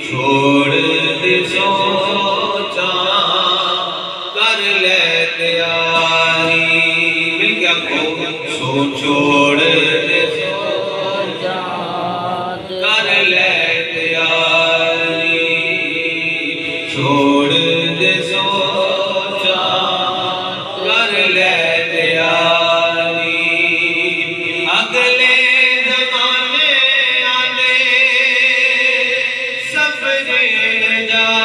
छोड़ दे सोचा कर ले तैयारी मिल क्या को छोड़ दे सोचा कर ले तैयारी छोड़ दे सोचा कर ले तैयारी अगले जमाने आने सब जा